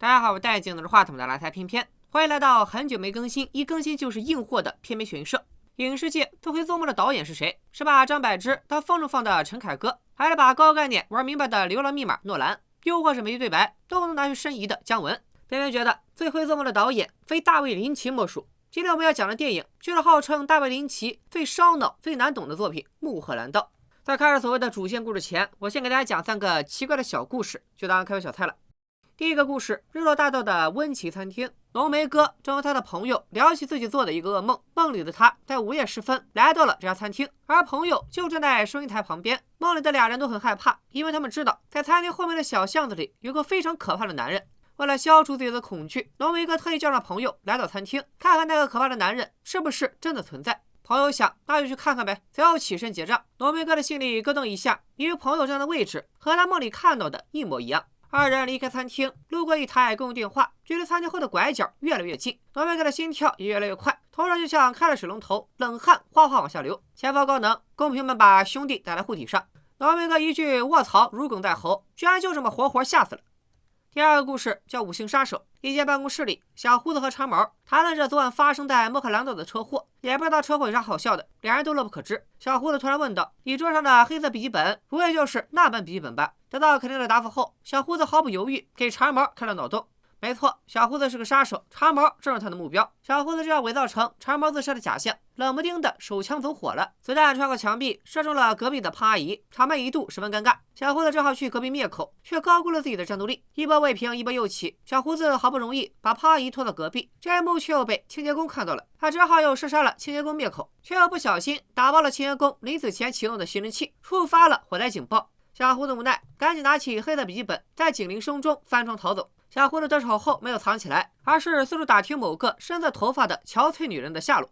大家好，我戴镜子的话筒的来财偏偏，欢迎来到很久没更新，一更新就是硬货的偏偏选社。影视界最会做梦的导演是谁？是把张柏芝当风筝放的陈凯歌，还是把高概念玩明白的流浪密码诺兰，又或是没对白都能拿去申遗的姜文？偏偏觉得最会做梦的导演非大卫林奇莫属。今天我们要讲的电影就是号称大卫林奇最烧脑、最难懂的作品《穆赫兰道》。在开始所谓的主线故事前，我先给大家讲3个奇怪的小故事，就当开胃小菜了。第一个故事，日落大道的温奇餐厅，浓眉哥正和他的朋友聊起自己做的一个噩梦。梦里的他在午夜时分来到了这家餐厅，而朋友就站在收银台旁边。梦里的俩人都很害怕，因为他们知道在餐厅后面的小巷子里有个非常可怕的男人。为了消除自己的恐惧，浓眉哥特意叫上朋友来到餐厅，看看那个可怕的男人是不是真的存在。朋友想，那就去看看呗，随后起身结账。浓眉哥的心里咯噔一下，因为朋友站的位置和他梦里看到的一模一样。二人离开餐厅，路过一台公用电话，距离餐厅后的拐角越来越近，浓眉哥的心跳也越来越快，头上就像开了水龙头，冷汗哗哗往下流。前方高能，公屏们把兄弟带来护体上。浓眉哥一句卧槽如鲠在喉，居然就这么活活吓死了。第二个故事叫五星杀手。一间办公室里，小胡子和长毛谈论着昨晚发生在穆赫兰道的车祸，也不知道车祸有啥好笑的，两人都乐不可支。小胡子突然问道：“你桌上的黑色笔记本，不会就是那本笔记本吧？”得到肯定的答复后，小胡子毫不犹豫给长毛开了脑洞。没错，小胡子是个杀手，长毛正是他的目标。小胡子这样伪造成长毛自杀的假象，冷不丁的手枪走火了，子弹穿过墙壁，射中了隔壁的胖阿姨，场面一度十分尴尬。小胡子只好去隔壁灭口，却高估了自己的战斗力，一波未平，一波又起。小胡子好不容易把胖阿姨拖到隔壁，这一幕却又被清洁工看到了，他只好又射杀了清洁工灭口，却又不小心打爆了清洁工临死前启动的吸尘器，触发了火灾警报。小胡子无奈，赶紧拿起黑色笔记本，在警铃声中翻窗逃走。小胡子得手后没有藏起来，而是四处打听某个深色头发的憔悴女人的下落。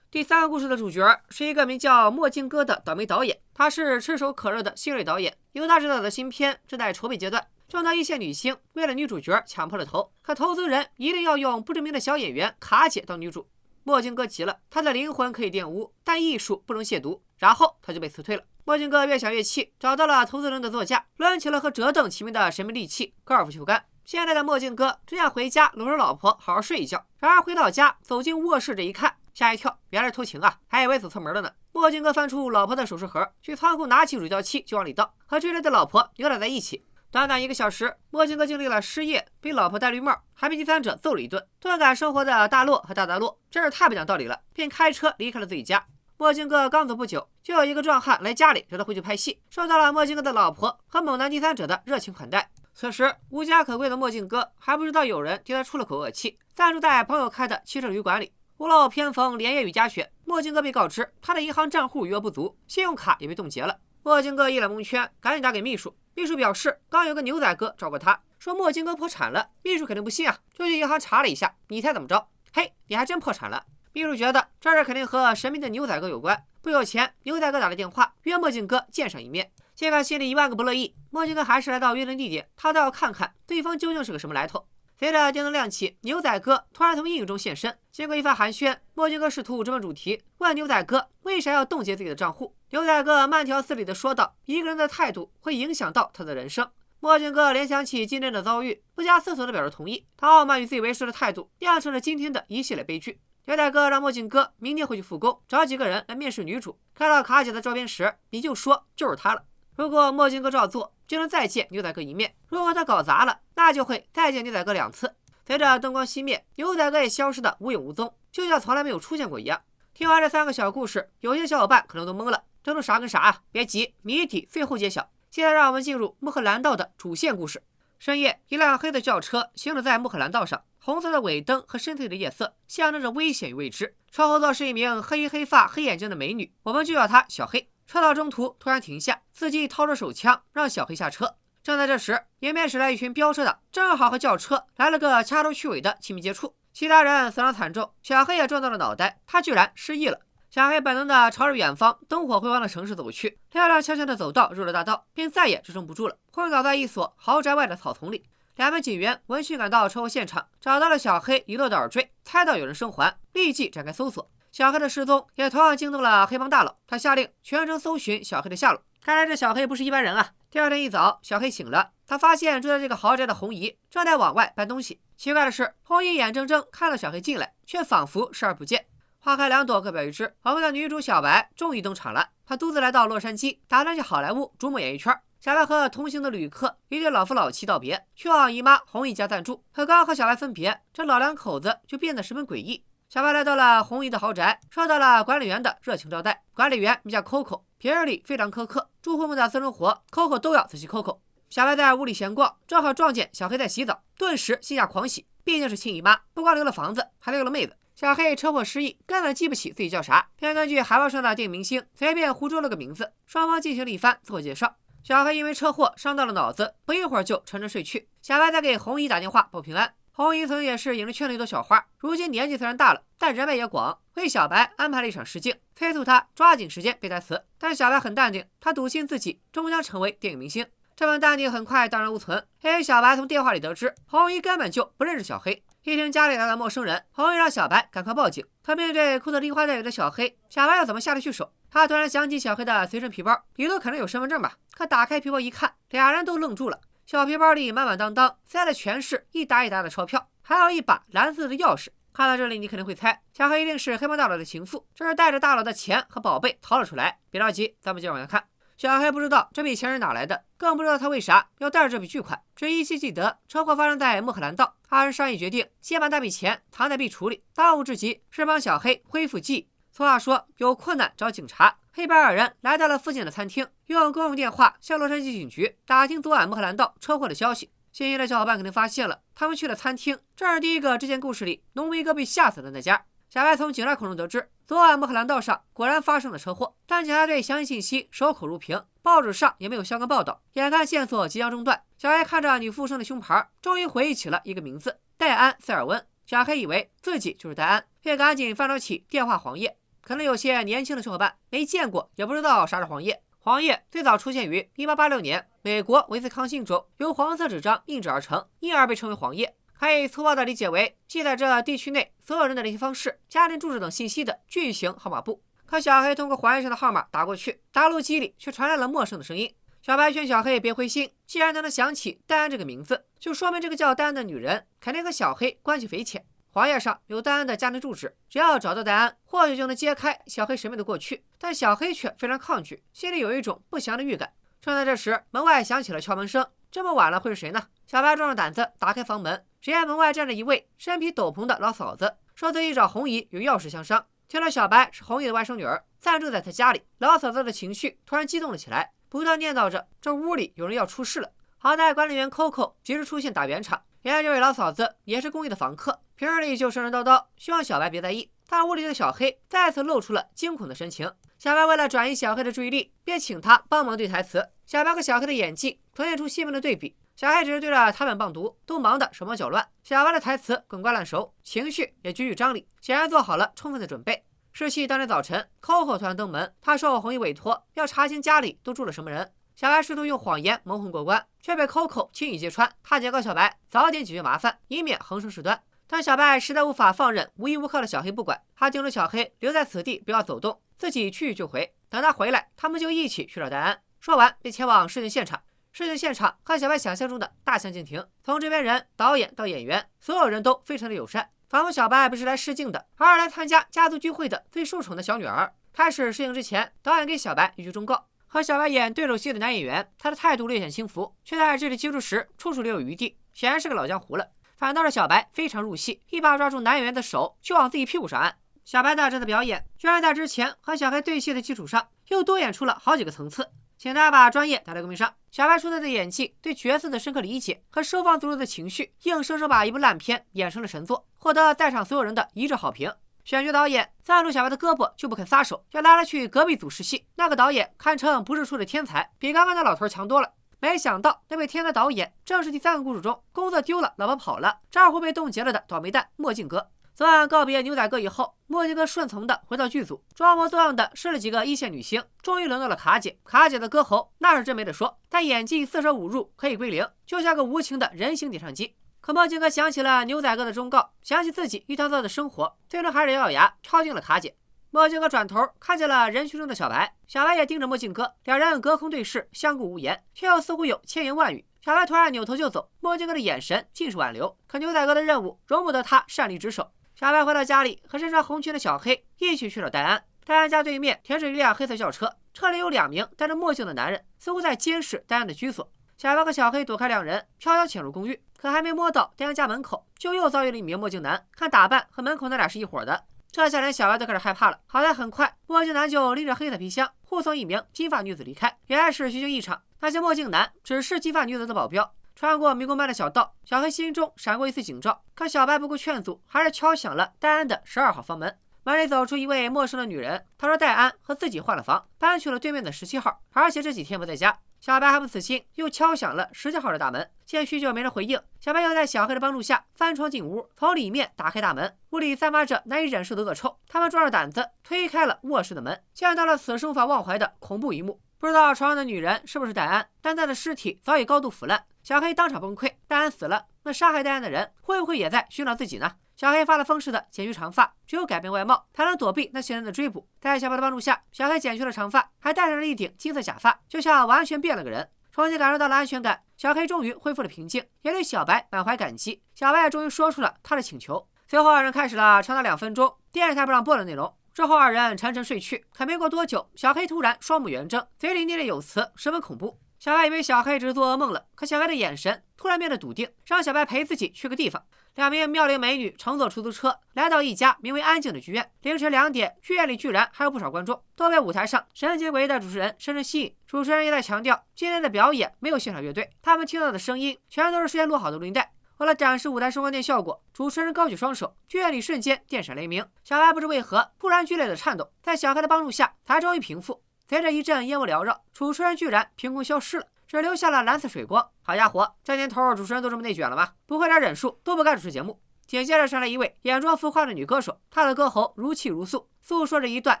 第3个故事的主角是一个名叫墨镜哥的倒霉导演，他是炙手可热的新锐导演，由他执导的新片正在筹备阶段。众多一线女星为了女主角抢破了头，可投资人一定要用不知名的小演员卡姐当女主。墨镜哥急了，他的灵魂可以玷污，但艺术不能亵渎，然后他就被辞退了。墨镜哥越想越气，找到了投资人的座驾，抡起了和折凳齐名的神秘利器高尔夫球杆。现在的墨镜哥只想回家搂着老婆好好睡一觉，然而回到家走进卧室这一看，吓一跳，原来是偷情啊，还以为走错门了呢。墨镜哥翻出老婆的首饰盒，去仓库拿起乳胶漆就往里倒，和追来的老婆扭打在一起。短短1个小时，墨镜哥经历了失业，被老婆戴绿帽，还被第三者揍了一顿，顿感生活的大落和大落真是太不讲道理了，便开车离开了自己家。墨镜哥刚走不久，就有一个壮汉来家里找他回去拍戏，受到了墨镜哥的老婆和猛男第三者的热情款待。此时无家可归的墨镜哥还不知道有人替他出了口恶气，暂住在朋友开的汽车旅馆里。屋漏偏逢连夜雨夹雪，墨镜哥被告知他的银行账户余额不足，信用卡也被冻结了。墨镜哥一脸蒙圈，赶紧打给秘书。秘书表示刚有个牛仔哥找过他，说墨镜哥破产了。秘书肯定不信啊，就去银行查了一下，你猜怎么着？嘿，你还真破产了。秘书觉得这事肯定和神秘的牛仔哥有关。不久前，牛仔哥打了电话约墨镜哥见上一面。尽管心里1万个不乐意，墨镜哥还是来到约定地点，他倒要看看对方究竟是个什么来头。随着电灯亮起，牛仔哥突然从阴影中现身。经过一番寒暄，墨镜哥试图直奔主题，问牛仔哥为啥要冻结自己的账户。牛仔哥慢条斯理地说道：“一个人的态度会影响到他的人生。”墨镜哥联想起今天的遭遇，不加思索地表示同意。他傲慢与自以为是的态度，酿成了今天的一系列悲剧。牛仔哥让墨镜哥明天回去复工，找几个人来面试女主。看到卡姐的照片时，你就说就是她了。如果墨镜哥照做，就能再见牛仔哥一面；如果他搞砸了，那就会再见牛仔哥2次。随着灯光熄灭，牛仔哥也消失得无影无踪，就像从来没有出现过一样。听完这3个小故事，有些小伙伴可能都懵了，这都啥跟啥啊？别急，谜底最后揭晓。现在让我们进入穆赫兰道的主线故事。深夜，一辆黑色轿车行驶在穆赫兰道上，红色的尾灯和深邃的夜色象征着危险与未知。车后座是一名黑发黑眼睛的美女，我们就叫她小黑。车到中途突然停下，司机掏出手枪让小黑下车。正在这时，迎面驶来一群飙车党，正好和轿车来了个掐头去尾的亲密接触，其他人死伤惨重，小黑也撞到了脑袋，他居然失忆了。小黑本能地朝着远方灯火辉煌的城市走去，踉踉跄跄地走到入了大道，便再也支撑不住了，昏倒在一所豪宅外的草丛里。2名警员闻讯赶到车祸现场，找到了小黑遗落的耳坠，猜到有人生还，立即展开搜索。小黑的失踪也同样惊动了黑帮大佬，他下令全城搜寻小黑的下落。看来这小黑不是一般人啊，第二天一早，小黑醒了，他发现住在这个豪宅的红姨正在往外搬东西。奇怪的是，红姨眼睁睁看到小黑进来，却仿佛视而不见。花开两朵，各表一枝。我们的女主小白终于登场了，她独自来到洛杉矶，打算去好莱坞逐梦演艺圈。小白和同行的旅客一对老夫老妻道别，去往姨妈红姨家暂住。可刚和小白分别，这老两口子就变得十分诡异。小白来到了红姨的豪宅，受到了管理员的热情招待。管理员名叫 Coco， 平日里非常苛刻，住户们的私生活 Coco 都要仔细 Coco。小白在屋里闲逛，正好撞见小黑在洗澡，顿时心下狂喜。毕竟是亲姨妈，不光留了房子，还留了妹子。小黑车祸失忆，根本记不起自己叫啥，便根据海报上的电影明星随便胡诌了个名字。双方进行了一番自我介绍。小黑因为车祸伤到了脑子，不一会儿就沉沉睡去。小白在给红姨打电话报平安。红姨曾经也是影视圈里的小花，如今年纪虽然大了，但人脉也广，为小白安排了一场试镜，催促他抓紧时间背台词。但小白很淡定，他笃信自己终将成为电影明星。这份淡定很快荡然无存，因为小白从电话里得知，红姨根本就不认识小黑。一听家里来了陌生人，红姨让小白赶快报警。可面对哭得梨花带雨的小黑，小白又怎么下得去手？他突然想起小黑的随身皮包，里头可能有身份证吧？可打开皮包一看，俩人都愣住了。小皮包里满满当当塞的全是一沓一沓的钞票，还有一把蓝色的钥匙。看到这里，你肯定会猜，小黑一定是黑帮大佬的情妇，这是带着大佬的钱和宝贝逃了出来。别着急，咱们接着往下看。小黑不知道这笔钱是哪来的，更不知道他为啥要带着这笔巨款，只依稀记得车祸发生在穆赫兰道，二人商议决定先把那笔钱藏在壁橱里，当务之急是帮小黑恢复记忆。俗话说有困难找警察，黑白二人来到了附近的餐厅，用公用电话向洛杉矶警局打听昨晚穆赫兰道车祸的消息。新鲜的小伙伴肯定发现了，他们去了餐厅，正是第一个之前故事里浓眉哥被吓死的那家。小白从警察口中得知，昨晚穆赫兰道上果然发生了车祸，但警察对详细信息守口如瓶，报纸上也没有相关报道。眼看线索即将中断，小黑看着女服务生的胸牌，终于回忆起了一个名字——戴安·塞尔温。小黑以为自己就是戴安，便赶紧翻找起电话黄页。可能有些年轻的小伙伴没见过，也不知道啥是黄页。黄页最早出现于1886年，美国威斯康星州，由黄色纸张印制而成，因而被称为黄页。可以粗暴地理解为记载着地区内所有人的联系方式、家庭住址等信息的巨型号码簿。可小黑通过黄页上的号码打过去，答录机里却传来了陌生的声音。小白劝小黑别灰心，既然他能想起戴安这个名字，就说明这个叫戴安的女人肯定和小黑关系匪浅。黄页上有戴安的家庭住址，只要找到戴安，或许就能揭开小黑神秘的过去。但小黑却非常抗拒，心里有一种不祥的预感。正在这时，门外响起了敲门声。这么晚了，会是谁呢？小白壮着胆子打开房门，只见门外站着一位身披斗篷的老嫂子，说自己找红姨有要事相商。听了小白是红姨的外甥女儿，暂住在他家里，老嫂子的情绪突然激动了起来，不断念叨着这屋里有人要出事了。好在管理员 Coco 及时出现打圆场，原来这位老嫂子也是公寓的房客，平日里就神神叨叨，希望小白别在意。但屋里的小黑再次露出了惊恐的神情。小白为了转移小黑的注意力，便请他帮忙对台词。小白和小黑的演技呈现出鲜明的对比，小黑只是对着他们棒读，都忙得手忙脚乱；小白的台词滚瓜烂熟，情绪也句句张力，显然做好了充分的准备。逝去当天早晨 ，Coco 突然登门，他受红衣委托要查清家里都住了什么人。小白试图用谎言蒙混过关，却被 Coco 轻易揭穿。他警告小白早点解决麻烦，以免横生事端。但小白实在无法放任无依无靠的小黑不管，他叮嘱小黑留在此地，不要走动，自己去就回。等他回来，他们就一起去找戴安。说完，便前往事情现场。事情现场和小白想象中的大相径庭，从制片人、导演到演员，所有人都非常的友善，仿佛小白不是来试镜的，而是来参加家族聚会的最受宠的小女儿。开始试镜之前，导演给小白一句忠告：和小白演对手戏的男演员，他的态度略显轻浮，却在这里接触时处处留有余地，显然是个老江湖了。反倒是小白非常入戏，一把抓住男演员的手就往自己屁股上按。小白的这次表演，居然在之前和小黑对戏的基础上，又多演出了好几个层次，请大家把专业打在公屏上。小白出色的演技、对角色的深刻理解和收放自如的情绪，硬生生把一部烂片演成了神作，获得在场所有人的一致好评。选角导演攥住小白的胳膊就不肯撒手，要拉他去隔壁组试戏。那个导演堪称不世出的天才，比刚刚那老头强多了。没想到那位天才导演正是第3个故事中工作丢了、老婆跑了、账户被冻结了的倒霉蛋墨镜哥。昨晚告别牛仔哥以后，墨镜哥顺从的回到剧组，装模作样的试了几个一线女星，终于轮到了卡姐。卡姐的歌喉那是真没得说，但演技四舍五入可以归0，就像个无情的人形点唱机。可墨镜哥想起了牛仔哥的忠告，想起自己一团糟的生活，最终还是咬咬牙敲定了卡姐。墨镜哥转头看见了人群中的小白，小白也盯着墨镜哥，两人隔空对视，相顾无言，却又似乎有千言万语。小白突然扭头就走，墨镜哥的眼神尽是挽留，可牛仔哥的任务容不得他擅离职守。小白回到家里，和身穿红裙的小黑一起去了戴安。戴安家对面停着一辆黑色轿车，车里有2名戴着墨镜的男人，似乎在监视戴安的居所。小白和小黑躲开两人，悄悄潜入公寓，可还没摸到戴安家门口，就又遭遇了1名墨镜男，看打扮和门口那俩是一伙的。这下连小白都开始害怕了。好在很快，墨镜男就拎着黑色皮箱护送1名金发女子离开。原来是虚惊一场，那些墨镜男只是金发女子的保镖。穿过迷宫般的小道，小黑心中闪过一丝警兆，可小白不顾劝阻，还是敲响了戴安的12号房门。门里走出一位陌生的女人，她说戴安和自己换了房，搬去了对面的17号，而且这几天不在家。小白还不死心，又敲响了17号的大门。见许久没人回应，小白又在小黑的帮助下翻窗进屋，从里面打开大门。屋里散发着难以忍受的恶臭，他们壮着胆子推开了卧室的门，见到了此生无法忘怀的恐怖一幕。不知道床上的女人是不是戴安，但她的尸体早已高度腐烂。小黑当场崩溃，戴安死了，那杀害戴安的人会不会也在寻找自己呢？小黑发了疯似的剪去长发，只有改变外貌才能躲避那些人的追捕。在小白的帮助下，小黑剪去了长发，还戴上了一顶金色假发，就像完全变了个人。重新感受到了安全感，小黑终于恢复了平静，也对小白满怀感激。小白也终于说出了他的请求。随后2人开始了长达2分钟电视台不让播的内容。之后2人沉沉睡去，可没过多久，小黑突然双目圆睁，嘴里念念有词，十分恐怖。小白以为小黑只是做噩梦了，可小白的眼神突然变得笃定，让小白陪自己去个地方。2名妙龄美女乘坐出租车来到一家名为安静的剧院。凌晨2点，剧院里居然还有不少观众，都被舞台上神奇诡异的主持人深深吸引。主持人也在强调，今天的表演没有现场乐队，他们听到的声音全都是事先录好的录音带。为了展示舞台声光电效果，主持人高举双手，剧院里瞬间电闪雷鸣。小白不知为何突然剧烈的颤抖，在小黑的帮助下才终于平复。随着一阵烟雾缭绕，主持人居然凭空消失了，只留下了蓝色水光。好家伙，这年头主持人都这么内卷了吗？不会点忍术都不该主持节目。紧接着上来一位眼妆浮夸的女歌手，她的歌喉如泣如诉，诉说着一段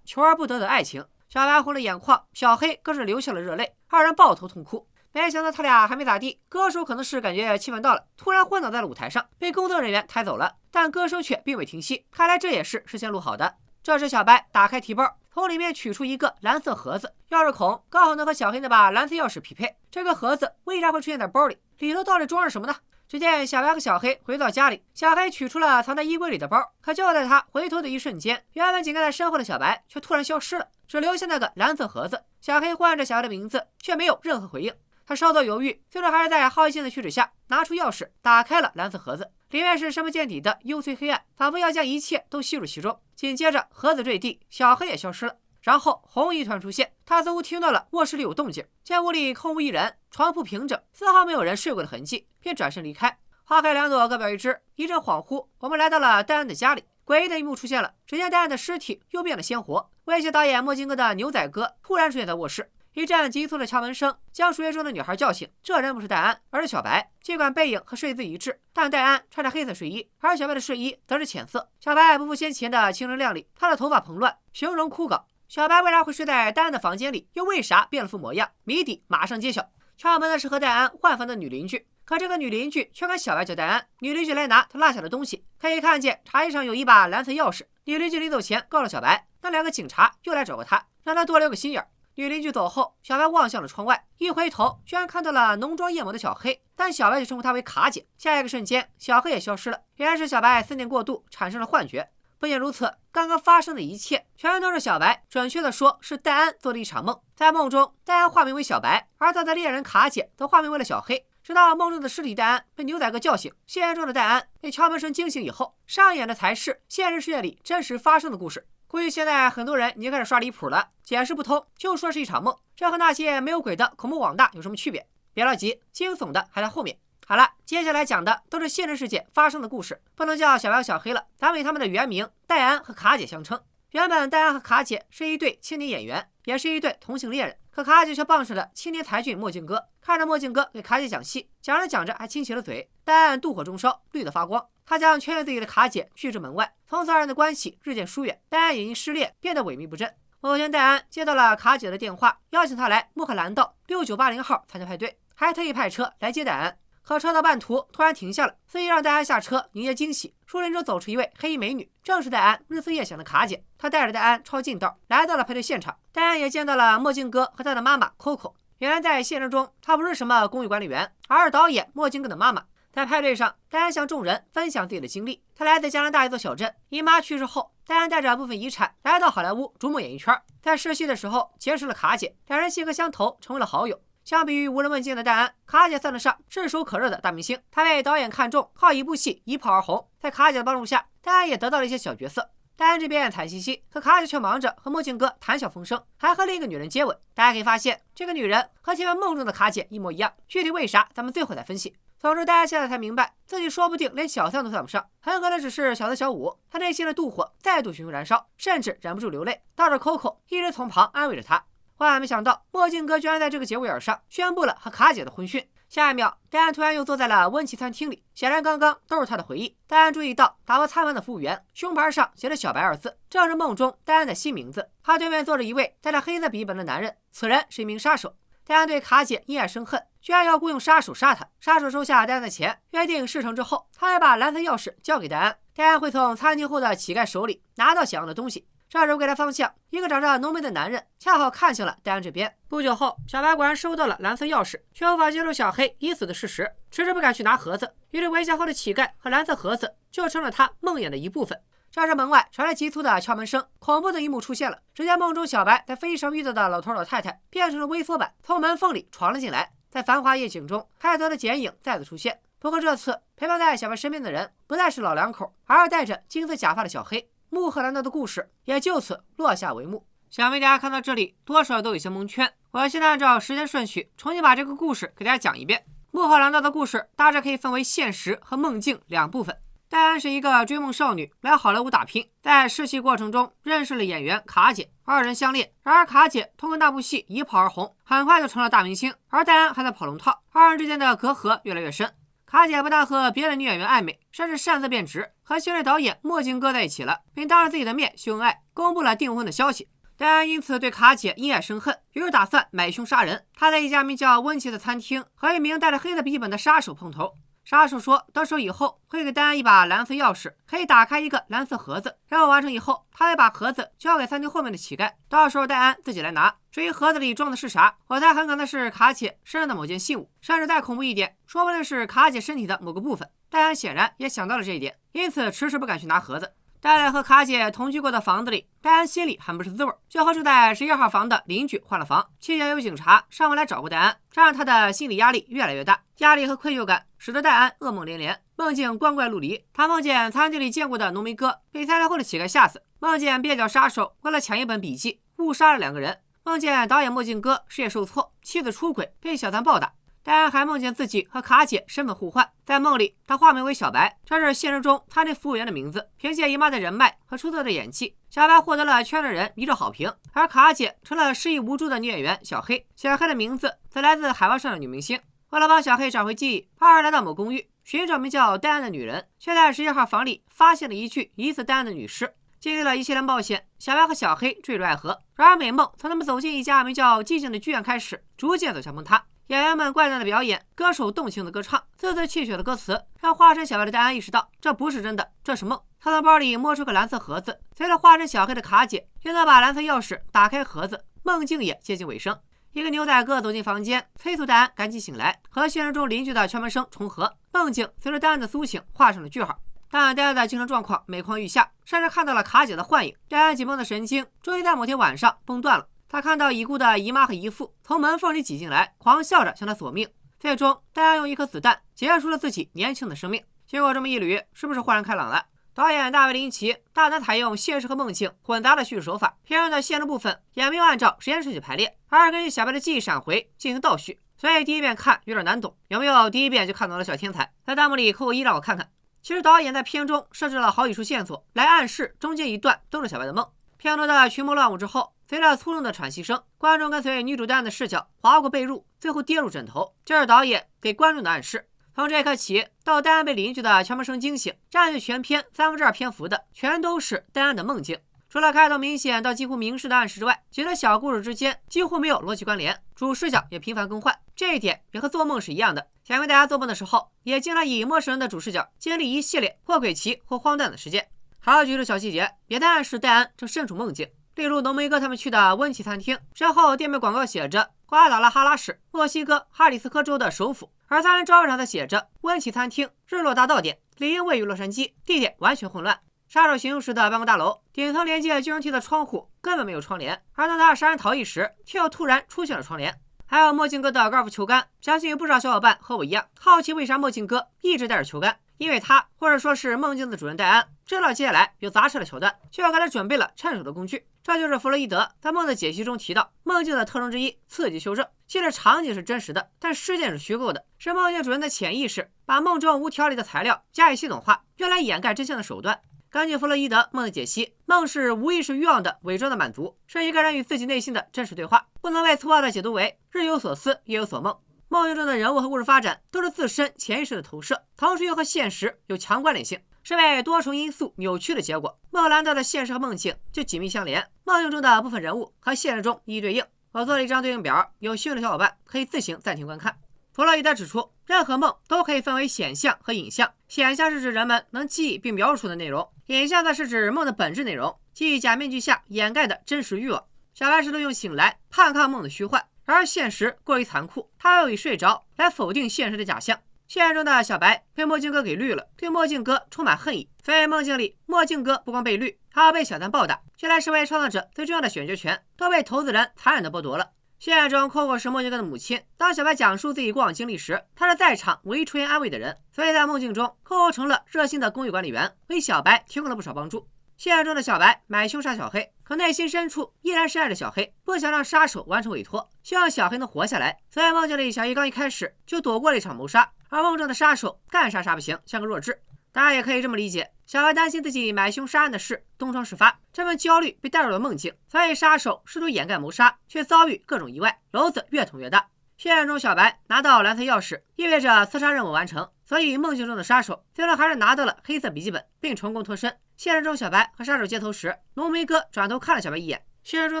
求而不得的爱情。小白红了眼眶，小黑更是流下了热泪，2人抱头痛哭。没想到他俩还没咋地，歌手可能是感觉气氛到了，突然昏倒在了舞台上，被工作人员抬走了，但歌声却并未停息，看来这也是事先录好的。这时小白打开提包，从里面取出一个蓝色盒子，钥匙孔刚好能和小黑那把蓝色钥匙匹配。这个盒子为啥会出现在包里？里头到底装着什么呢？只见小白和小黑回到家里，小黑取出了藏在衣柜里的包，可就在他回头的一瞬间，原本紧跟在身后的小白却突然消失了，只留下那个蓝色盒子。小黑唤着小白的名字，却没有任何回应。他稍作犹豫，最终还是在好奇心的驱使下，拿出钥匙打开了蓝色盒子。里面是深不见底的幽邃黑暗，仿佛要将一切都吸入其中。紧接着盒子坠地，小黑也消失了。然后红衣突然出现，他似乎听到了卧室里有动静，见屋里空无一人，床铺平整，丝毫没有人睡过的痕迹，便转身离开。花开2朵，各表一枝。一阵恍惚，我们来到了戴安的家里。诡异的一幕出现了，只见戴安的尸体又变得鲜活。威胁导演墨镜哥的牛仔哥突然出现在卧室，一阵急促的敲门声将熟睡中的女孩叫醒。这人不是戴安，而是小白。尽管背影和睡姿一致，但戴安穿着黑色睡衣，而小白的睡衣则是浅色。小白不复先前的清纯靓丽，他的头发蓬乱，形容枯槁。小白为啥会睡在戴安的房间里，又为啥变了副模样？谜底马上揭晓。敲门的是和戴安换房的女邻居，可这个女邻居却跟小白叫戴安。女邻居来拿她落下的东西，可以看见茶几上有一把蓝色钥匙。女邻居临走前告诉小白，那2个警察又来找过他，让他多留个心眼。女邻居走后，小白望向了窗外，一回头居然看到了浓妆艳抹的小黑，但小白却称呼她为卡姐。下一个瞬间，小黑也消失了，原来是小白思念过度产生了幻觉。不仅如此，刚刚发生的一切全都是小白，准确的说是戴安做的一场梦。在梦中，戴安化名为小白，而他的恋人卡姐则化名为了小黑。直到梦中的尸体戴安被牛仔哥叫醒，现实中的戴安被敲门声惊醒以后，上演的才是现实世界里真实发生的故事。估计现在很多人已经开始刷离谱了，解释不通就说是一场梦，这和那些没有鬼的恐怖网大有什么区别？别着急，惊悚的还在后面。好了，接下来讲的都是现实世界发生的故事，不能叫小白和小黑了，咱们以他们的原名戴安和卡姐相称。原本戴安和卡姐是一对青年演员，也是一对同性恋人，可卡姐却傍上了青年才俊墨镜哥。看着墨镜哥给卡姐讲戏，讲着讲着还亲起了嘴，戴安妒火中烧，绿得发光。他将圈自己的卡姐拒之门外，从此2人的关系日渐疏远。戴安也因失恋变得萎靡不振。某天，戴安接到了卡姐的电话，邀请他来穆赫兰道6980号参加派对，还特意派车来接戴安。可车到半途突然停下了，司机让戴安下车迎接惊喜。树林中走出一位黑衣美女，正是戴安日思夜想的卡姐。她带着戴安抄近道，来到了派对现场。戴安也见到了墨镜哥和他的妈妈 Coco。原来在现实中，她不是什么公寓管理员，而是导演墨镜哥的妈妈。在派对上，戴安向众人分享自己的经历。他来自加拿大一座小镇，姨妈去世后，戴安带着部分遗产来到好莱坞逐梦演艺圈。在实习的时候结识了卡姐，两人性格相投，成为了好友。相比于无人问津的戴安，卡姐算得上炙手可热的大明星。她被导演看中，靠一部戏一炮而红。在卡姐的帮助下，戴安也得到了一些小角色。戴安这边惨兮兮，可卡姐却忙着和墨镜哥谈笑风生，还和另一个女人接吻。大家可以发现，这个女人和前面梦中的卡姐一模一样。具体为啥，咱们最后再分析。总之，大家现在才明白，自己说不定连小三都算不上，很可能只是小四小五。他内心的妒火再度熊熊燃烧，甚至忍不住流泪。倒是 Coco 一直从旁安慰着他。万万没想到，墨镜哥居然在这个节骨眼上宣布了和卡姐的婚讯。下一秒，戴安突然又坐在了温奇餐厅里，显然刚刚都是他的回忆。戴安注意到打包餐盘的服务员胸牌上写着“小白”2字，正是梦中戴安的新名字。他对面坐着一位带着黑色笔记本的男人，此人是一名杀手。戴安对卡姐因爱生恨，居然要雇佣杀手杀他。杀手收下戴安的钱，约定事成之后，他会把蓝色钥匙交给戴安，戴安会从餐厅后的乞丐手里拿到想要的东西。这时未来方向，一个长着浓眉的男人恰好看向了戴安这边。不久后，小白果然收到了蓝色钥匙，却无法接受小黑已死的事实，迟迟不敢去拿盒子。于是围墙后的乞丐和蓝色盒子就成了他梦魇的一部分。这时门外传来急促的敲门声，恐怖的一幕出现了。只见梦中小白在飞机上遇到的老头老太太变成了微缩版，从门缝里闯了进来。在繁华夜景中，开头的剪影再次出现。不过这次陪伴在小白身边的人不再是老两口，而是戴着金丝假发的小黑。穆赫兰德的故事也就此落下帷幕。想必大家看到这里，多少都有些蒙圈。我现在按照时间顺序，重新把这个故事给大家讲一遍。穆赫兰德的故事大致可以分为现实和梦境两部分。戴安是一个追梦少女，来好莱坞打拼，在实习过程中认识了演员卡姐，二人相恋。然而卡姐通过那部戏一炮而红，很快就成了大明星，而戴安还在跑龙套，二人之间的隔阂越来越深。卡姐不但和别的女演员暧昧，甚至擅自变直，和新锐导演墨镜哥在一起了，并当着自己的面秀恩爱，公布了订婚的消息。戴安因此对卡姐因爱生恨，于是打算买凶杀人。他在一家名叫温奇的餐厅和一名带着黑色笔记本的杀手碰头。杀手说，到手以后会给戴安一把蓝色钥匙，可以打开一个蓝色盒子，任务完成以后，他会把盒子交给餐厅后面的乞丐，到时候戴安自己来拿。至于盒子里装的是啥，我猜很可能是卡姐身上的某件信物，甚至再恐怖一点，说不定是卡姐身体的某个部分。戴安显然也想到了这一点，因此迟迟不敢去拿盒子。待在和卡姐同居过的房子里，戴安心里很不是滋味，就和住在11号房的邻居换了房。期间有警察上门来找过戴安，这让他的心理压力越来越大。压力和愧疚感使得戴安噩梦连连，梦境光怪陆离。他梦见餐厅里见过的浓眉哥被餐厅后的乞丐吓死，梦见蹩脚杀手为了抢一本笔记误杀了2个人，梦见导演墨镜哥事业受挫，妻子出轨被小三暴打。戴安还梦见自己和卡姐身份互换，在梦里他化名为小白，这是现实中餐厅服务员的名字。凭借姨妈的人脉和出色的演技，小白获得了圈内人一致好评，而卡姐成了失忆无助的女演员小黑。小黑的名字则来自海湾上的女明星。为了帮小黑找回记忆，二人来到某公寓，寻找名叫戴安的女人，却在11号房里发现了一具疑似戴安的女尸。经历了一系列冒险，小白和小黑坠入爱河。然而美梦从他们走进一家名叫寂静的剧院开始，逐渐走向崩塌。演员们怪诞的表演，歌手动情的歌唱，字字泣血的歌词，让化身小白的戴安意识到这不是真的，这是梦。他从包里摸出个蓝色盒子，随着化身小黑的卡姐用到把蓝色钥匙打开盒子，梦境也接近尾声。一个牛仔哥走进房间，催促戴安赶紧醒来，和现实中邻居的敲门声重合。梦境随着戴安的苏醒画上了句号。但戴安的精神状况每况愈下，甚至看到了卡姐的幻影。戴安紧绷的神经终于在某天晚上崩断了。他看到已故的姨妈和姨父从门缝里挤进来，狂笑着向他索命。最终，戴安用一颗子弹结束了自己年轻的生命。经过这么一捋，是不是豁然开朗了？导演大卫林奇大胆采用现实和梦境混杂的叙事手法，片中的现实部分也没有按照时间顺序排列，而是根据小白的记忆闪回进行倒叙，所以第一遍看有点难懂。有没有第一遍就看懂了小天才？在弹幕里扣个1让我看看。其实导演在片中设置了好几处线索，来暗示中间一段都是小白的梦。片头的群魔乱舞之后，随着粗重的喘息声，观众跟随女主戴安的视角划过被褥，最后跌入枕头。这是导演给观众的暗示。从这一刻起，到戴安被邻居的敲门声惊醒，占据全片2/3篇幅的全都是戴安的梦境。除了开头明显到几乎明示的暗示之外，几个小故事之间几乎没有逻辑关联，主视角也频繁更换，这一点也和做梦是一样的。想必大家做梦的时候，也经常以陌生人的主视角经历一系列或诡奇或荒诞的事件。还有几处小细节也在暗示戴安正身处梦境，例如浓眉哥他们去的温奇餐厅，之后店面广告写着瓜达拉哈拉市，墨西哥哈里斯科州的首府，而餐厅招牌上则写着温奇餐厅，日落大道店，理应位于洛杉矶，地点完全混乱。杀手行凶时的办公大楼顶层连接救生梯的窗户根本没有窗帘，而当他杀人逃逸时，却又突然出现了窗帘。还有墨镜哥的高尔夫球杆，相信有不少小伙伴和我一样好奇为啥墨镜哥一直带着球杆，因为他或者说是梦境的主人戴安知道接下来有砸车的桥段，就要给他准备了趁手的工具。这就是弗洛伊德在梦的解析中提到梦境的特征之一——刺激修正。即使场景是真实的，但事件是虚构的，是梦境主人的潜意识把梦中无条理的材料加以系统化，用来掩盖真相的手段。根据弗洛伊德梦的解析，梦是无意识欲望的伪装的满足，是一个人与自己内心的真实对话，不能被粗暴的解读为日有所思夜有所梦。梦境中的人物和故事发展都是自身潜意识的投射，同时又和现实有强关联性，是被多重因素扭曲的结果。莫兰德的现实和梦境就紧密相连，梦境中的部分人物和现实中一一对应。我做了一张对应表，有兴趣的小伙伴可以自行暂停观看。弗洛伊德指出，任何梦都可以分为显象和隐象。显象是指人们能记忆并描述的内容，隐象则是指梦的本质内容，即假面具下掩盖的真实欲望。小白试图用醒来叛抗梦的虚幻，然而现实过于残酷，他又以睡着来否定现实的假象。现实中的小白被墨镜哥给绿了，对墨镜哥充满恨意，所以梦境里墨镜哥不光被绿，还要被小三暴打。原来身为创造者最重要的选择权都被投资人残忍地剥夺了。现实中，Coco是墨镜哥的母亲。当小白讲述自己过往经历时，他是在场唯一出言安慰的人，所以在梦境中，Coco成了热心的公寓管理员，为小白提供了不少帮助。现实中的小白买凶杀小黑，可内心深处依然深爱着小黑，不想让杀手完成委托，希望小黑能活下来。所以梦境里，小黑刚一开始就躲过了一场谋杀，而梦中的杀手干啥不行，像个弱智。大家也可以这么理解，小白担心自己买凶杀案的事东窗事发，这份焦虑被带入了梦境，所以杀手试图掩盖谋杀，却遭遇各种意外，篓子越捅越大。现实中，小白拿到蓝色钥匙，意味着刺杀任务完成，所以梦境中的杀手最终还是拿到了黑色笔记本，并成功脱身。现实中，小白和杀手接头时，浓眉哥转头看了小白一眼。现实中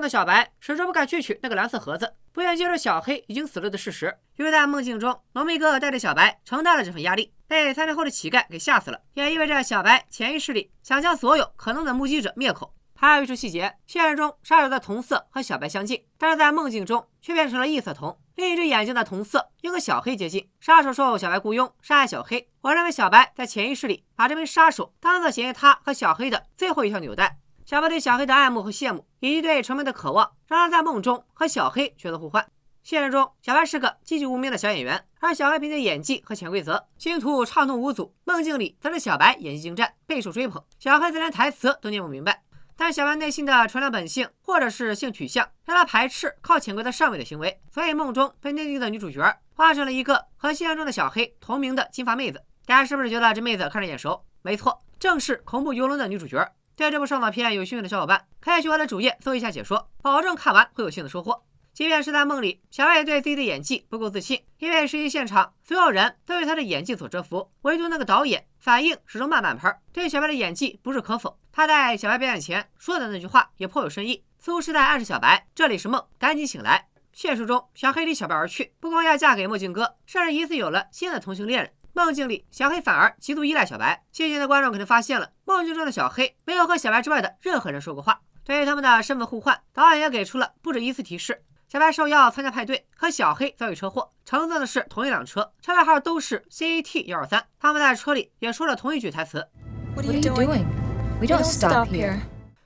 的小白始终不敢去取那个蓝色盒子，不愿接受小黑已经死了的事实。因为在梦境中，浓眉哥带着小白承担了这份压力，被餐厅后的乞丐给吓死了，也意味着小白潜意识里想将所有可能的目击者灭口。还有一处细节，现实中杀手的瞳色和小白相近，但是在梦境中却变成了异色瞳，另一只眼睛的瞳色又和小黑接近。杀手受小白雇佣杀害小黑，我认为小白在潜意识里把这名杀手当作嫌疑他和小黑的最后一条纽带。小白对小黑的爱慕和羡慕，以及对成名的渴望，让他在梦中和小黑角色互换。现实中，小白是个籍籍无名的小演员，而小黑凭借演技和潜规则，星途畅通无阻。梦境里则是小白演技精湛，备受追捧，小黑则连台词都念不明白。但小白内心的纯良本性或者是性取向，让他排斥靠潜规则上位的行为，所以梦中被内定的女主角化成了一个和现实中的小黑同名的金发妹子。大家是不是觉得这妹子看着眼熟？没错，正是恐怖游轮的女主角。对这部上岛片有兴趣的小伙伴，可以去我的主页搜一下解说，保证看完会有新的收获。即便是在梦里，小白也对自己的演技不够自信，因为实际现场所有人都被他的演技所折服，唯独那个导演反应始终慢半拍，对小白的演技不置可否。他在小白表演前说的那句话也颇有深意，似乎是在暗示小白这里是梦，赶紧醒来。现实中，小黑离小白而去，不光要嫁给墨镜哥，甚至疑似有了新的同性恋人。梦境里，小黑反而极度依赖小白。细心的观众可能发现了，梦境中的小黑没有和小白之外的任何人说过话。对于他们的身份互换，导演也给出了不止一次提示。小白受邀参加派对，和小黑遭遇车祸，乘坐的是同一辆车，车牌号都是 CAT123。他们在车里也说了同一句台词 What are you doing? We don't stop here.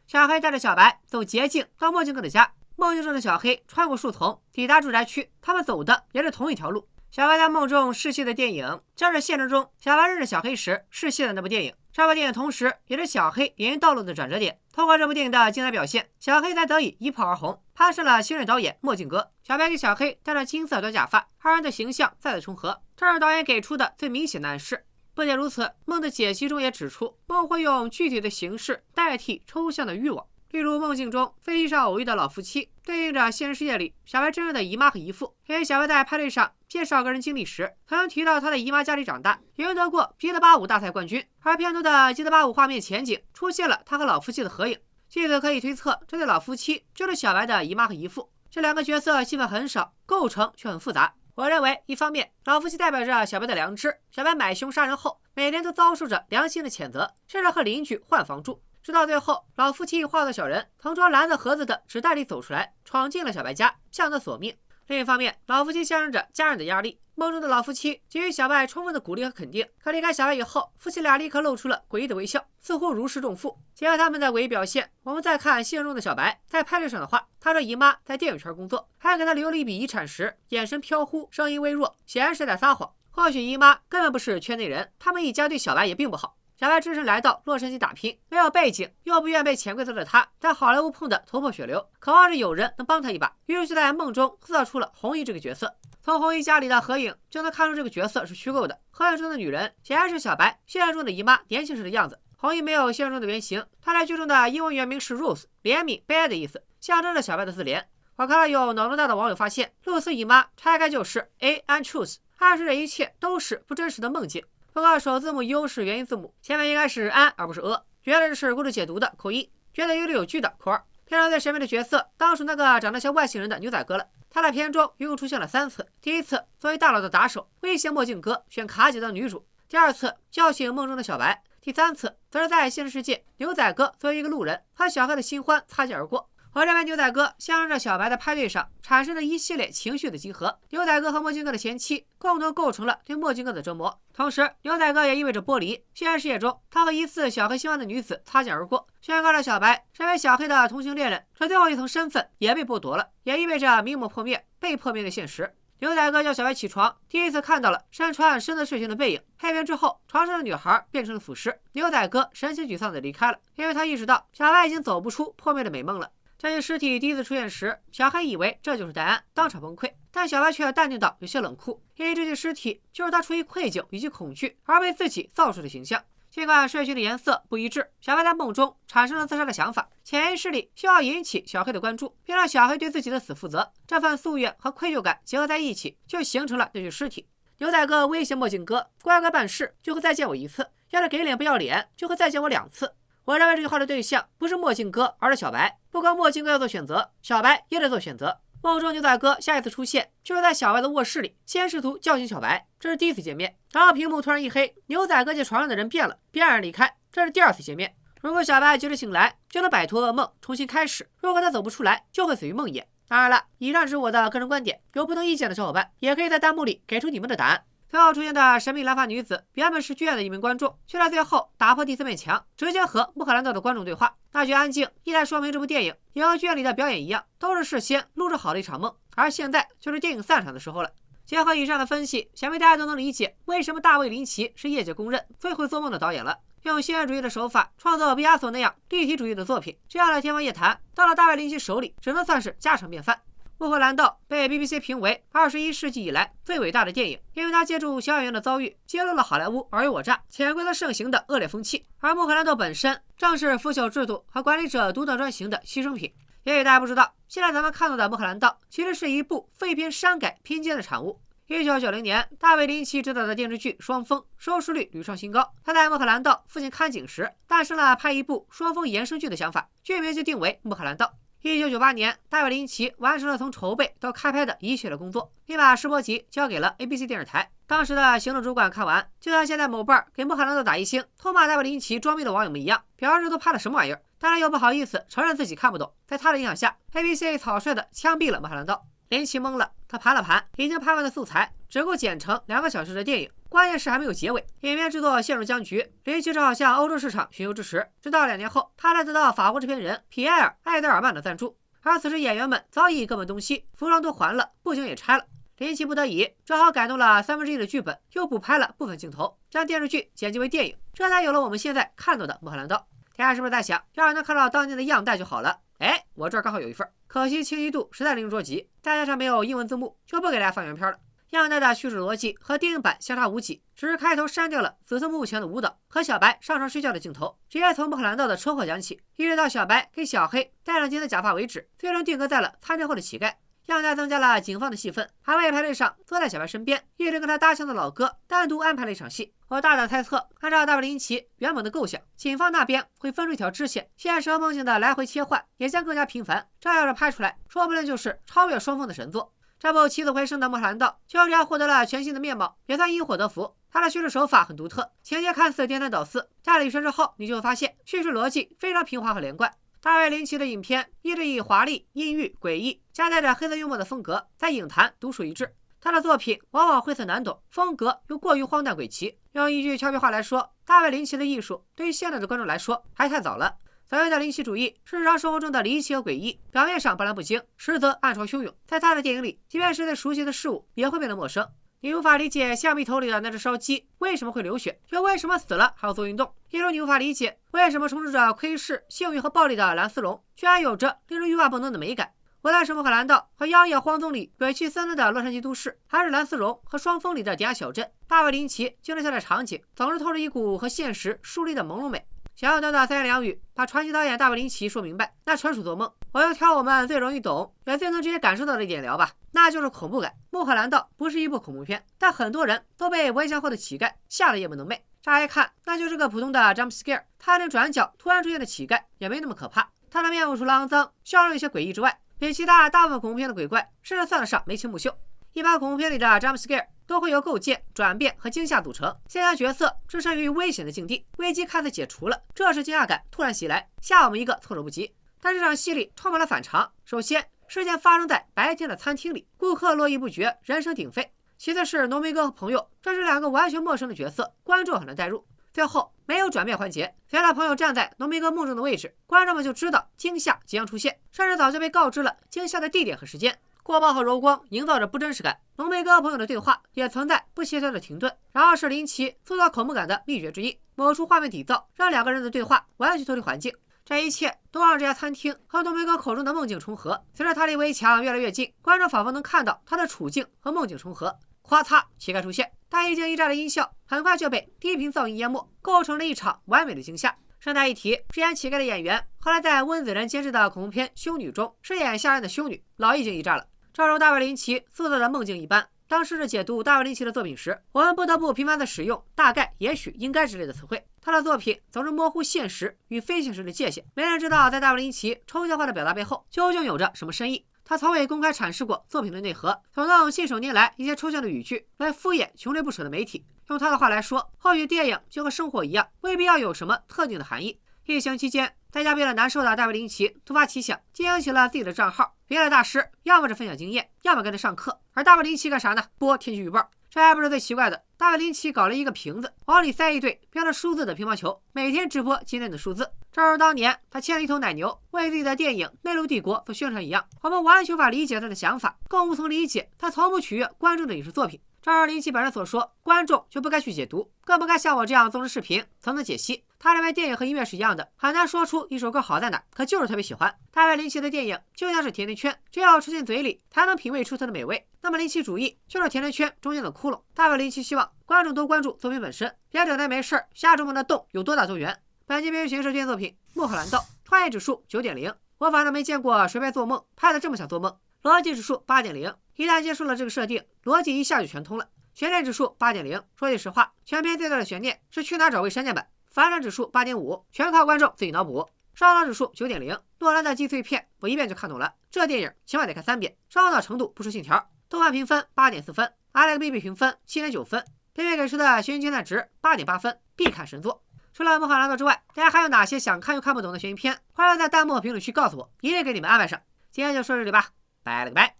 小黑带着小白走捷径到墨镜哥的家，梦境中的小黑穿过树丛抵达住宅区，他们走的也是同一条路。小白在梦中试戏的电影，正是现实中小白认识小黑时试戏的那部电影。这部电影同时也是小黑演艺道路的转折点。通过这部电影的精彩表现，小黑才得以一炮而红，攀上了新锐导演墨镜哥。小白给小黑戴了金色短假发，二人的形象再次重合，这是导演给出的最明显的暗示。不仅如此，梦的解析中也指出，梦会用具体的形式代替抽象的欲望。例如梦境中飞机上偶遇的老夫妻，对应着现实世界里小白真正的姨妈和姨父。因为小白在派对上介绍个人经历时，曾提到他的姨妈家里长大，赢得过吉德巴舞大赛冠军。而片头的吉德巴舞画面前景出现了他和老夫妻的合影。据此可以推测，这对老夫妻就是小白的姨妈和姨父。这两个角色戏份很少，构成却很复杂。我认为，一方面，老夫妻代表着小白的良知，小白买凶杀人后，每天都遭受着良心的谴责，甚至和邻居换房住。直到最后，老夫妻化作小人，从装篮子盒子的纸袋里走出来，闯进了小白家，向他索命。另一方面，老夫妻象征着家人的压力。梦中的老夫妻给予小白充分的鼓励和肯定，可离开小白以后，夫妻俩立刻露出了诡异的微笑，似乎如释重负。结合他们的诡异表现，我们再看现实中的小白，在派对上的话，他说姨妈在电影圈工作，还给他留了一笔遗产时，眼神飘忽，声音微弱，显然是在撒谎。或许姨妈根本不是圈内人，他们一家对小白也并不好。小白只身来到洛杉矶打拼，没有背景，又不愿被潜规则的他，在好莱坞碰得头破血流，渴望着有人能帮他一把，于是就在梦中塑造出了红衣这个角色。从红衣家里的合影就能看出这个角色是虚构的。合影中的女人显然是小白现实中的姨妈年轻时的样子。红衣没有现实中的原型，她在剧中的英文原名是 Ruth， 怜悯、悲哀的意思，象征着小白的自怜。我看到有脑洞大的网友发现，露丝姨妈拆开就是 A and Truth， 暗示这一切都是不真实的梦境。不过首字母 U 是元音字母，前面应该是安而不是觉得这是故事解读的口译，觉得有理有据的口二。片中最神秘的角色当属那个长得像外星人的牛仔哥了。他在片中一共出现了3次，第一次作为大佬的打手，威胁墨镜哥选卡姐当女主；第2次叫醒梦中的小白；第3次则是在现实世界，牛仔哥作为一个路人和小黑的新欢擦肩而过。我认为牛仔哥象征着小白在派对上产生的一系列情绪的集合。牛仔哥和墨镜哥的前妻共同构成了对墨镜哥的折磨，同时牛仔哥也意味着剥离。现实世界中，他和疑似小黑新欢的女子擦肩而过，宣告了小白身为小黑的同性恋人，这最后一层身份也被剥夺了，也意味着明末破灭，被迫面对现实。牛仔哥叫小白起床，第一次看到了身穿深色睡裙的背影。黑片之后，床上的女孩变成了腐尸，牛仔哥神情沮丧地离开了，因为他意识到小白已经走不出破灭的美梦了。这具尸体第一次出现时，小黑以为这就是戴安，当场崩溃。但小白却淡定到有些冷酷，因为这具尸体就是他出于愧疚以及恐惧而被自己造出的形象。尽管睡裙的颜色不一致，小白在梦中产生了自杀的想法，潜意识里需要引起小黑的关注，并让小黑对自己的死负责。这份夙愿和愧疚感结合在一起，就形成了这具尸体。牛仔哥威胁墨镜哥，乖乖办事就会再见我1次，要是给脸不要脸，就会再见我2次。我认为这句话的对象不是墨镜哥，而是小白。不光墨镜哥要做选择，小白也得做选择。梦中牛仔哥下一次出现就是在小白的卧室里，先试图叫醒小白，这是第1次见面。然后屏幕突然一黑，牛仔哥见床上的人变了，便黯然离开，这是第2次见面。如果小白及时醒来，就能摆脱噩梦，重新开始；如果他走不出来，就会死于梦魇。当然了，以上只是我的个人观点，有不同意见的小伙伴也可以在弹幕里给出你们的答案。最后出现的神秘蓝发女子原本是剧院的一名观众，却在最后打破第4面墙，直接和穆赫兰道的观众对话。那句安静一来说明这部电影也和剧院里的表演一样，都是事先录制好的一场梦，而现在就是电影散场的时候了。结合以上的分析，想必大家都能理解为什么大卫林奇是业界公认最会做梦的导演了。用现实主义的手法创作毕加索那样立体主义的作品，这样的天方夜谭到了大卫林奇手里只能算是家常便饭。穆赫兰道被 BBC 评为21世纪以来最伟大的电影，因为他借助小演员的遭遇，揭露了好莱坞尔虞我诈、潜规则盛行的恶劣风气。而穆赫兰道本身正是腐朽制度和管理者独断专行的牺牲品。也许大家不知道，现在咱们看到的穆赫兰道其实是一部废片删改拼接的产物。1990年，大卫林奇执导的电视剧《双峰》收视率屡创新高。他在穆赫兰道父亲看景时，诞生了拍一部双峰衍生剧的想法，剧名就定为穆赫兰道。1998年，大卫林奇完成了从筹备到开拍的一系列工作，并把试播集交给了 ABC 电视台。当时的行政主管看完，就像现在某瓣给穆赫兰道打1星，痛骂大卫林奇装逼的网友们一样，表示都拍了什么玩意儿。当然又不好意思承认自己看不懂。在他的影响下 ，ABC 草率的枪毙了穆赫兰道。林奇懵了，他盘了盘已经拍完的素材，只够剪成2个小时的电影，关键是还没有结尾，影片制作陷入僵局。林奇只好向欧洲市场寻求支持，直到2年后，他才得到法国制片人皮埃尔·艾德尔曼的赞助。而此时演员们早已各奔东西，服装都还了，布景也拆了。林奇不得已只好改动了1/3的剧本，又补拍了部分镜头，将电视剧剪辑为电影，这才有了我们现在看到的穆赫兰道。大家是不是在想，要是能看到当年的样带就好了？哎，我这儿刚好有一份，可惜清晰度实在令人着急，再加上没有英文字幕，就不给大家放原片了。样带的叙事逻辑和电影版相差无几，只是开头删掉了紫色幕前的舞蹈和小白上床睡觉的镜头，直接从穆赫兰道的车祸讲起，一直到小白给小黑戴上金的假发为止，最终定格在了餐厅后的乞丐。样带增加了警方的戏份，还为排队上坐在小白身边一直跟他搭腔的老哥单独安排了一场戏。我大胆猜测，按照大卫林奇原本的构想，警方那边会分出一条支线，现实和梦境的来回切换也将更加频繁。这要是拍出来，说不定就是超越双峰的神作。这部起死回生的《莫兰道》就这样获得了全新的面貌，也算因祸得福。他的叙事手法很独特，情节看似颠三倒四，加了语声之后，你就会发现叙事逻辑非常平滑和连贯。大卫林奇的影片一直以华丽、阴郁、诡异，夹带着黑色幽默的风格，在影坛独树一帜。他的作品往往晦涩难懂，风格又过于荒诞诡奇。用一句俏皮话来说，大卫林奇的艺术对于现在的观众来说还太早了。所谓的林奇主义是日常生活中的离奇和诡异，表面上波澜不惊，实则暗潮汹涌。在他的电影里，即便是最熟悉的事物也会变得陌生。你无法理解橡皮头里的那只烧鸡为什么会流血，又为什么死了还要做运动。例如你无法理解为什么充斥着窥视、性欲和暴力的蓝丝绒居然有着令人欲罢不能的美感。无论是穆赫兰道和妖冶荒踪里鬼气森森的洛杉矶都市，还是蓝丝绒和双峰里的迪亚小镇，大卫林奇镜头下的场景总是透着一股和现实疏离的朦胧美。想要短短3言2语把传奇导演大卫林奇说明白，那纯属做梦。我就挑我们最容易懂也最能直接感受到的一点聊吧，那就是恐怖感。穆赫兰道不是一部恐怖片，但很多人都被闻香后的乞丐吓得夜不能寐。乍一看那就是个普通的 jump scare， 他那转角突然出现的乞丐也没那么可怕。他的面目除了肮脏、笑容有些诡异之外，比其他大部分恐怖片的鬼怪甚至算得上眉清目秀。一般恐怖片里的 jump scare 都会由构建、转变和惊吓组成，先将角色置身于危险的境地，危机看似解除了，这时惊讶感突然袭来，吓我们一个措手不及。但这场戏里充满了反常。首先，事件发生在白天的餐厅里，顾客络绎不绝，人声鼎沸。其次是浓眉哥和朋友，这是2个完全陌生的角色，观众很难代入。最后没有转变环节，随着朋友站在浓眉哥梦中的位置，观众们就知道惊吓即将出现，甚至早就被告知了惊吓的地点和时间。过曝和柔光营造着不真实感，浓眉哥和朋友的对话也存在不协调的停顿，然后是林奇塑造恐怖感的秘诀之一，某处画面底噪让2个人的对话完全脱离环境。这一切都让这家餐厅和浓眉哥口中的梦境重合。随着他离围墙越来越近，观众仿佛能看到他的处境和梦境重合。咔嚓，乞丐出现，但一惊一乍的音效很快就被低频噪音淹没，构成了一场完美的惊吓。顺带一提，饰演乞丐的演员后来在温子仁监制的恐怖片《修女》中饰演吓人的修女，老一惊一乍了。正如大卫林奇塑造的梦境一般，当试着解读大卫林奇的作品时，我们不得不频繁地使用大概、也许、应该之类的词汇。他的作品总是模糊现实与非现实的界限，没人知道在大卫林奇抽象化的表达背后究竟有着什么深意。他从未公开阐释过作品的内核，总能信手拈来一些抽象的语句来敷衍穷追不舍的媒体。用他的话来说，或许电影就和生活一样，未必要有什么特定的含义。疫情期间，在家憋得难受的大卫林奇突发奇想，经营起了自己的账号。别的大师要么是分享经验，要么跟着上课，而大卫林奇干啥呢？播天气预报。这还不是最奇怪的，大卫林奇搞了一个瓶子，往里塞一对标着数字的乒乓球，每天直播今天的数字。正如当年他牵了一头奶牛，为自己的电影《内陆帝国》做宣传一样，我们完全无法理解他的想法，更无从理解他从不取悦观众的影视作品。正如林奇本人所说，观众就不该去解读，更不该像我这样综合视频层层解析。他认为电影和音乐是一样的，很难说出一首歌好在哪，可就是特别喜欢。大卫林奇的电影就像是甜甜圈，只有吃进嘴里才能品味出它的美味。那么林奇主义就是甜甜圈中间的窟窿。大卫林奇希望观众多关注作品本身，别整天没事瞎琢磨的洞有多大多圆。本期编剧形式推荐作品《穆赫兰道》，创业指数9.0，我反正没见过谁拍做梦拍的这么想做梦。逻辑指数8.0，一旦接受了这个设定，逻辑一下就全通了。悬念指数8.0，说句实话，全片最大的悬念是去哪找未删减版。反转指数8.5，全靠观众自己脑补。烧脑指数9.0，诺兰的击碎片我一遍就看懂了，这电影起码得看3遍，烧脑程度不输信条。豆瓣评分8.4分，IMDb评分7.9分，片片给出的悬疑精湛值8.8分，必看神作。除了《穆赫兰道》之外，大家还有哪些想看又看不懂的悬疑片？欢迎在弹幕评论区告诉我，一定给你们安排上。今天就说这里吧，拜了个拜。